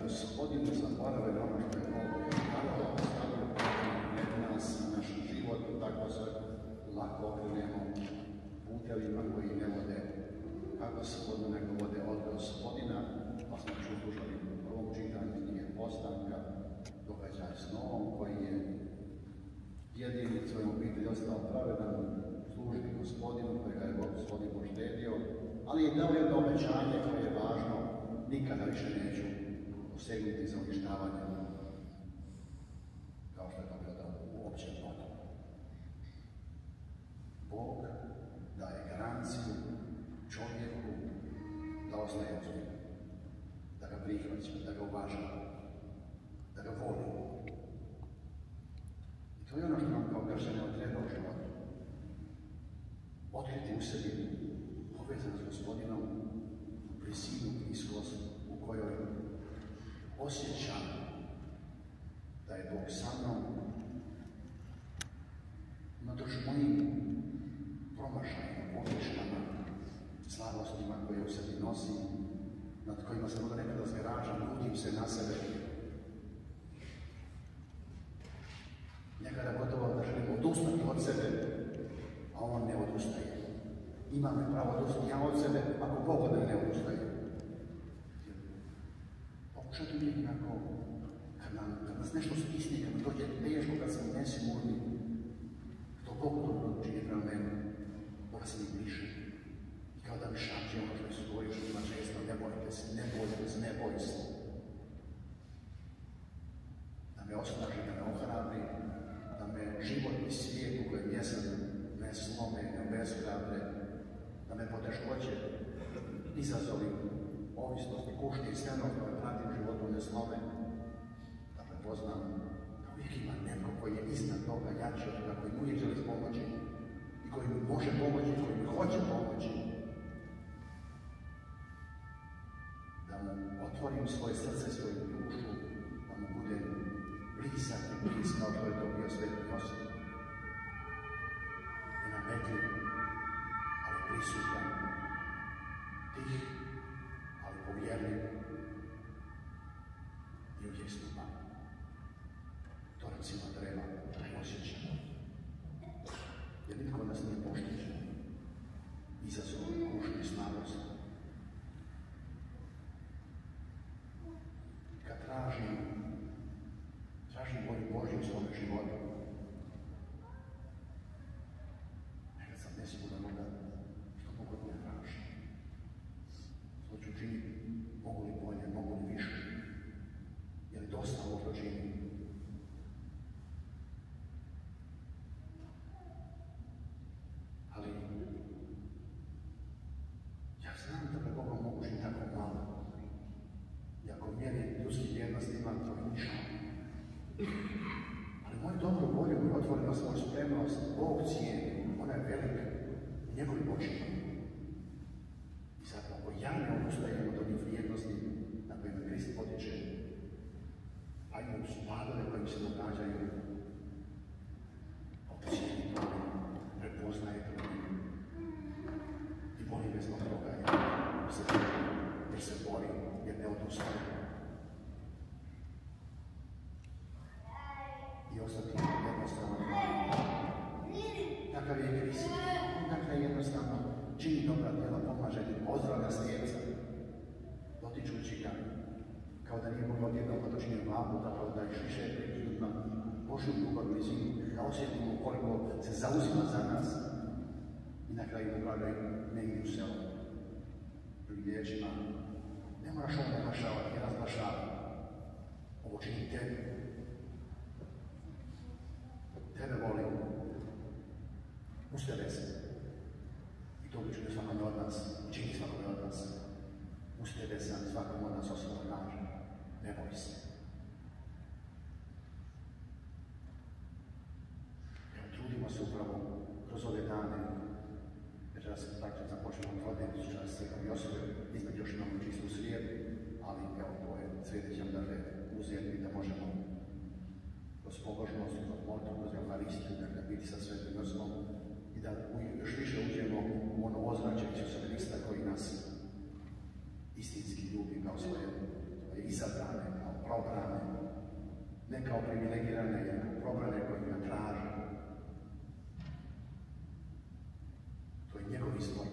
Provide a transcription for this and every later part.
Gospodinu zaborave na ono što je Bog stavio pred nas, naš život, tako se lako okrenemo putevima koji ne vode kako se vodu nego vode od Gospodina, pa smo slušali u prvom čitanju knjige Postanka, događaj s Noom koji je jedini svojom obitelji ostao pravedan, služiti Gospodinu kojega je Gospodin poštedio, ali je dao jedno obećanje koje je važno, nikada više neću posegnuti za uništavanje, kao što je to bilo u općem potopu. Bog daje garanciju čovjeku da ostaje uz njega, da ga prihvaća, da ga uvažava, da ga voli. I to je ono što nam kao kršćanima treba u životu. Otkriti u sebi povezan s Gospodinom, blizinu, bliskost u kojoj osjećam da je Bog sa mnom, unatoč mojim promašajima, pogreškama, slabostima koje u sebi nosim, nad kojima sam možda nekada zgražam, ljutim se na sebe. Nekada gotovo da želim odustati od sebe, a on ne odustaje. Imam pravo odustati ja od sebe, ako Bog od mene ne odustaje. Pokušajte uvijek kako, kad nas nešto stisne, kad dođe teško, kad smo nesigurni, to Bog dobro čini prema mene, Boga se mi bliže. I kao da mi šapće ono što se govori što ima često, ne bojte se, ne bojte se, ne bojte se. Da me osnaži, da me ohrabri, da me život i svijet u kojem jesam ne slome, ne obeshrabre, da me poteškoće, izazovi, ovisnosti, kušnje i sve ono koje pratim životu ne slome, da prepoznam da uvijek ima neko koji je iznad toga, jači od toga, koji mu uvijek želi pomoći i koji mi može pomoći, koji mi hoće pomoći. Da mu otvorim svoje srce, svoju dušu, da mu bude blizak i bliz kao što je to bio Sveti Josip. Nenametljiv, ali prisutan, tih, ali povjerljiv i uvijek stupan. To nam svima treba da osjećamo. Jer nitko nas nije poštećen. Izazov, kušnje, slabost. Kad tražim volju Božju u svome životu, nekad sam nesiguran onda što Bog od mene traži. Što ću činiti, mogu li bolje, mogu li više, je li dosta ovo što činim. Ali ja znam da pred Bogom mogu žiti tako malo. I ako mjeri ljudskih vjernostima, to je ništa. Ali moju dobru volju i otvorenost, moju spremnost, Bog cijeni, ona je velika u njegovim očima. I zato ako ja ne odustajem od onih vrijednosti na kojima Krist potiče, pa i uz padove koje mi se događaju, ocijeni to, prepoznaje to i voli me zbog toga jer se bori, jer ne odustaje. I ostati jednostavno takav je Krist. Dakle, jednostavno čini dobra djela, pomaže ti, pozdravlja slijeca, dotičući ga, kao da nije mogao odjednom pa to čini dva puta, kao da je više priključna Božju ljubav blizinu, da osjetimo koliko se zauzima za nas i na kraju upravljaju negdje u selu. Drugim riječima, ne moraš ovo naglašavati, ne razglašavati. Ovo čini tebi. Tebe volim. Uz tebe se. I to učinu svakome od nas, čini svakome od nas. Uz tebe sam svakom od nas osobno kaže. Ne boj se. Evo, trudimo se upravo kroz ove dane. Večeras se tako započnemo trodnevnicu čas Svetom Josipu, između još imamo čistu srijedu, ali evo, to je sredećem dakle uzeti da možemo kroz pobožnost, kroz molitvu, kroz Euharistiju, dakle biti sa Svetom Josipom i da još više uđemo u ono ozračje Isusa Krista koji nas istinski ljubi kao svoje izabrane, probrane, ne kao privilegirane, jer kao probrane koji ga traže. To je njegov izbor.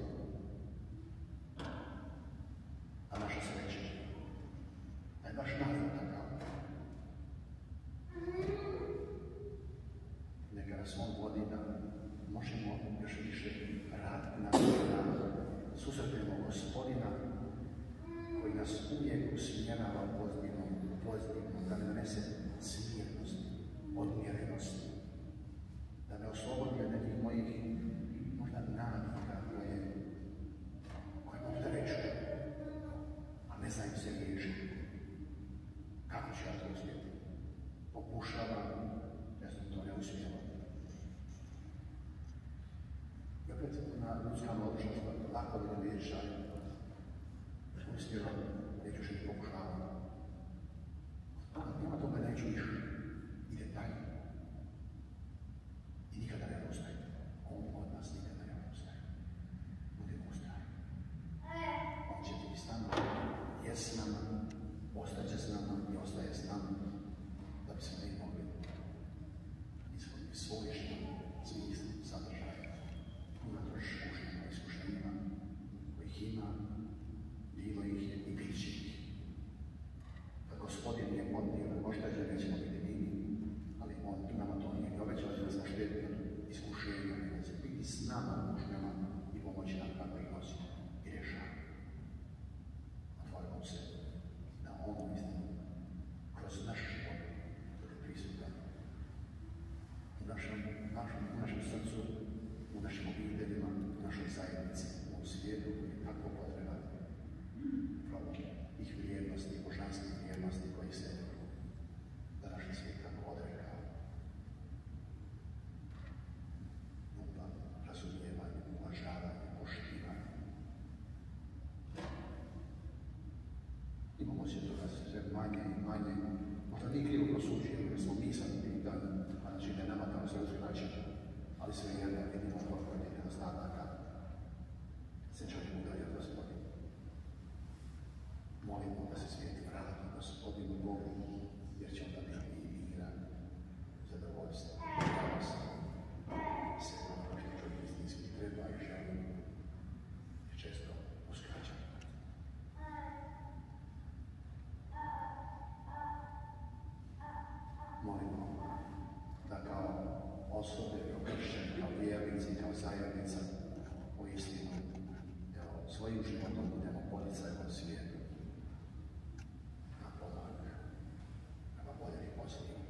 A naša sreća da je baš nazad takav. Neka nas on vodi da možemo još više raditi na da susretnemo Gospodina koji nas uvijek usmjerava pozitivno, da ne donese smirnost, odmjerenost, da me oslobodi od nekih mojih možda navika koje možda reću, a ne znam se riješiti. Kako ću ja to uspjeti? Pokušavam, ja sam to ne uspjela. I opet na ljudskom odnošnosti lako da ne rješaju. Uspjela, neću još i pokušavam. Nema toga neću više. Ide dalje. I nikada ne ostaje. On od nas nikada ne ostaje. Budemo ustrajni. On će biti s nama, je s nama, ostaće s nama i ostaje s nama, da bismo mi mogli ispuniti svoj život, smisli, sadržaj, unatoč kušnjama, iskušenjima, kojih ima, bilo ih je i bit će ih. Kad Gospodin nije podnio, možda će nećemo biti mini, ali on nama to nije obećao da nas našteti od iskušenja, da će biti s nama u kušnjama i pomoći nam kako ih nosi i rješava. Otvorimo se da on uistinu kroz naš život bude prisutan u našem srcu, u našim obiteljima, u našoj zajednici, u svijetu koji je tako potreban upravo tih vrijednosti, božanskih vrijednosti koji se današnji svijet tako odrekao. Ljubav, razumijevanje, uvažavanje, poštivanje. Imamo se toga sve manje i manje. Možda nije krivo prosuđujemo, jer smo mi sad pitani, a znači ne nama tamo se razgrađa, ali sve jedno vidimo koliko je nedostataka. Se čovjek udalje od Gospodina. Molimo da se svijet vrati Gospodinu Bogu, jer će onda biti i mira, zadovoljstvo, radost, sve ono što čovjek istinski treba i želi, je često uskraćeno. Molimo da kao osobe, kao kršćani, kao vjernici, kao zajednica, uistinu svojim životom budemo poticaj od svijetu na pomak, prema boljem i posljednjem.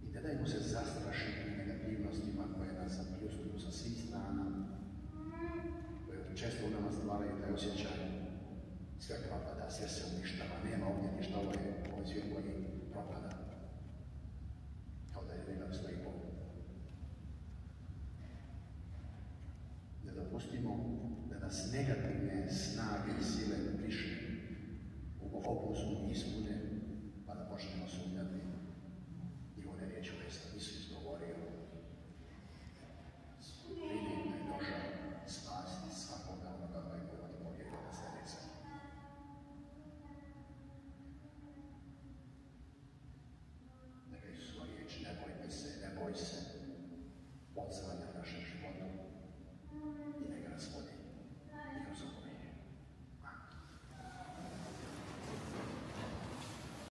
I ne dajmo se zastrašiti negativnostima koje nas zapljuskaju sa svih strana, koje često u nama stvaraju taj osjećaj sve propada, sve se uništava, nema ovdje ništa, ovo je svijet koji propada. Kao da je nema stoji Bog. Ne dopustimo da nas negativne snage